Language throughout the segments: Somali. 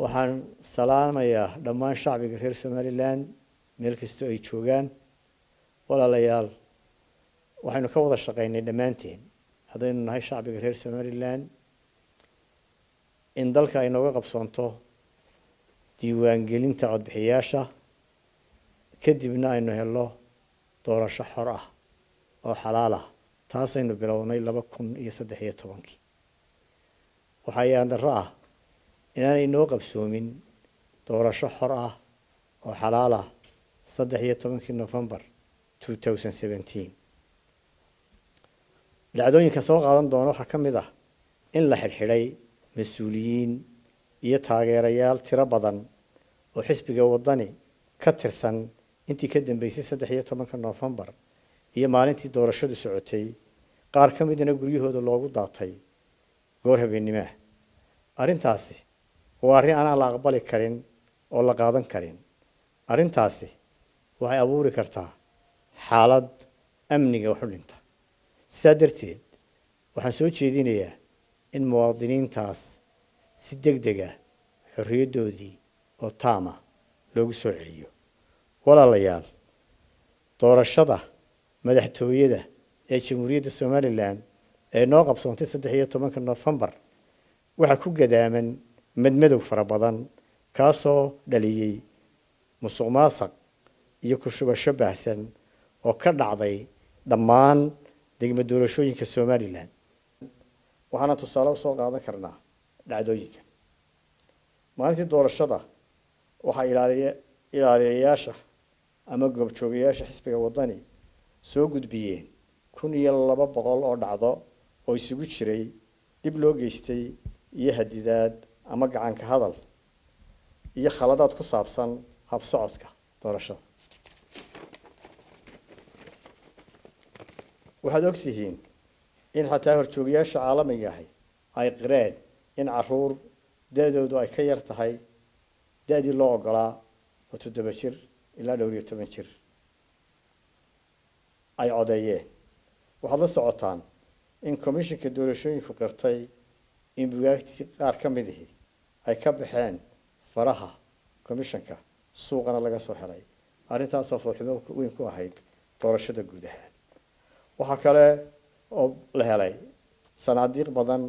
waxaan salaamayaa dhammaan shacbiga reer Somaliland meel kasta ay joogaan walaalayaal waxaynu ka wada shaqeynay dhamaanteen hadaynu nahay shacbiga reer Somaliland in dalka ay nooga qabsoonto diiwaan gelinta codbixiyaasha kadibna aynu helo doorasho xor ah oo xalaal ah taasaynu bilownay 2013 waxa ay darro ah inaanay noo qabsoomin doorasho xor ah oo xalaal ah 13 November 2017 dhacdooyinka soo qaadan doona waxa ka mid ah in la xirxiray mas'uuliyiin iyo taageerayaal tiro badan oo xisbiga wadani ka tirsan intii ka dambeysay 13 November iyo maalintii doorashadu socotay qaar ka midna guryahooda loogu daatay goor habeenimo arrintaasi waa arrin aan la aqbali karin oo la qaadan karin arrintaasi waxay abuuri kartaa xaalad amniga wax u dhinta sidaa darteed waxaan soo jeedinayaa in muwaadiniintaas si degdeg ah xorriyadoodii oo taama loogu soo celiyo walaalayaal doorashada madaxtooyada ee Jamhuuriyadda Somaliland ee noo qabsoontay 13 November waxa ku gadaaman madmadow fara badan kaasoo dhaliyay musuqmaasuq iyo ku shubasho baahsan oo ka dhacday dhammaan degmo doorashooyinka Somaliland waxaana tusaale soo qaadan karnaa dhacdooyinka maalintii doorashada waxa ilaaliyayaasha ama goobjoogayaasha xisbiga wadani soo gudbiyeen 1200 oo dhacdo oo isugu jiray dib loo geystay iyo hadidaad ama gacan ka hadal iyo khaladaad ku saabsan hab socodka doorashada waxaad ogtihiin in xataa horjoogayaasha caalamiga ah ay qireen in caruur da'doodu ay ka yar tahay da'dii loo ogolaa oo 7 jir ilaa 12 jir ay codeeyeen waxaad la socotaan in komishanka doorashooyinku qirtay in buugaagtii qaar ka mid ah ay ka baxeen faraha komishanka suuqana laga soo helay arrintaas oo foolxumo weyn ku ahayd doorashada guud ahaan waxa kale oo la helay sanaadiiq badan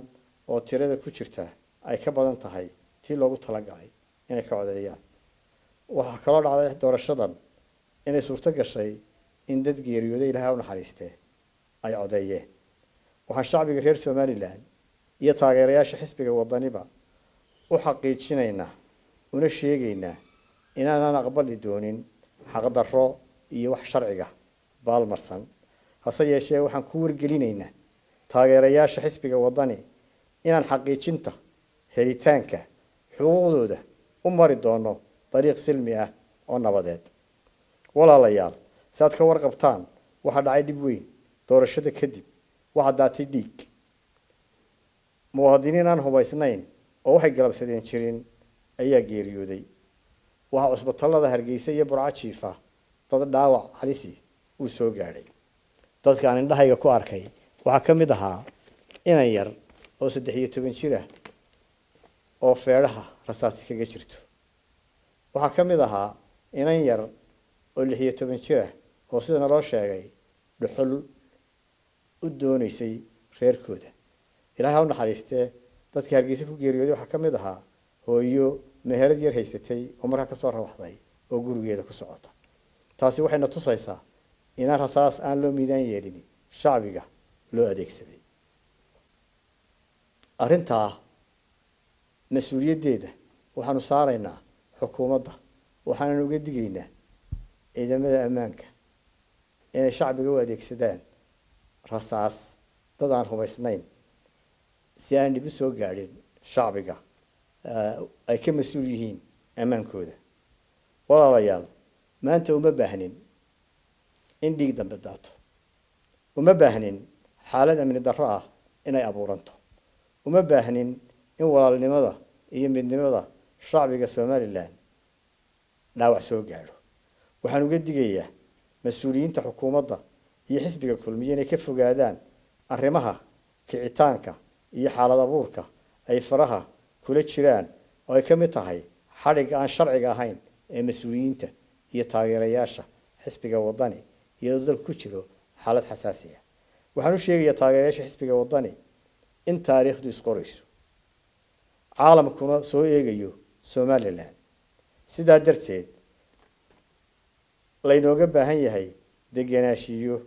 oo tirada ku jirta ay ka badan tahay tii loogu talagalay inay ka codeeyaan waxa kale oo dhacday doorashadan inay suurto gashay in dad geeriyooday Ilaahay u naxariistay ay codeeyeen waxaan shacbiga reer Somaliland iyo taageerayaasha xisbiga wadaniba u xaqiijinaynaa una sheegaynaa inaan aqbali doonin xaq darro iyo wax sharciga baalmarsan hase yeeshee waxaan ku wargelinaynaa taageerayaasha xisbiga wadani inaan xaqiijinta helitaanka xuquuqdooda u mari doono dariiq silmi ah oo nabadeed walaalayaal saad ka warqabtaan waxa dhacay dib weyn doorashada kadib waxa daatay dhiig muwaadiniin aan hubaysnayn oo waxay galabsadeen jirin ayaa geeriyooday waxa cusbitaalada Hargeysa iyo Burco jiifa dad dhaawac halisi uu soo gaaray dadka aan indhahayga ku arkay waxa ka mid ahaa inan yar oo 13 jir ah oo feeraha rasaas kaga jirto waxa ka mid ahaa inan yar oo 16 jir ah oo sida loo sheegay dhuxul u doonaysay reerkooda Ilaahay u naxariistay dadka Hargeysa ku geeriyooday waxa ka mid ahaa hooyo meherad yar haysatay oo markaa ka soo rawaxday oo gurigeeda ku socota taasi waxayna tusaysaa in rasaas aan loo miidaan yeelin shacbiga loo adeegsaday arrinta mas'uuliyadeeda waxaanu saaraynaa xukuumadda waxaanu uga digaynaa ciidamada ammaanka inay shacbiga u adeegsadaan rasaas dad aan hubaysnayn si aan dib u soo gaadhin shacbiga ay ka mas'uul yihiin ammaankooda walaalayaal maanta uma baahnin in dhiig dambe daato uma baahnin xaalad amni darro ah inay abuuranto uma baahnin in walaalnimada iyo midnimada shacbiga Somaliland dhaawac soo gaadho waxaan uga digayaa mas'uuliyiinta xukuumadda iyo xisbiga kulmiye inay ka fogaadaan arrimaha kicitaanka iyo xaalad abuurka ay faraha kula jiraan oo ay ka mid tahay xadhigga aan sharciga ahayn ee mas-uuliyiinta iyo taageerayaasha xisbiga wadani iyadoo dalku ku jiro xaalad xasaasi ah. waxaan u sheegayaa taageerayaasha xisbiga wadani in taariikhdu isqorayso caalamkuna soo eegayo somaliland sidaa darteed laynooga baahan yahay degenaanshiyo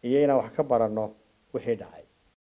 iyo inaan wax ka baranno wixii dhacay.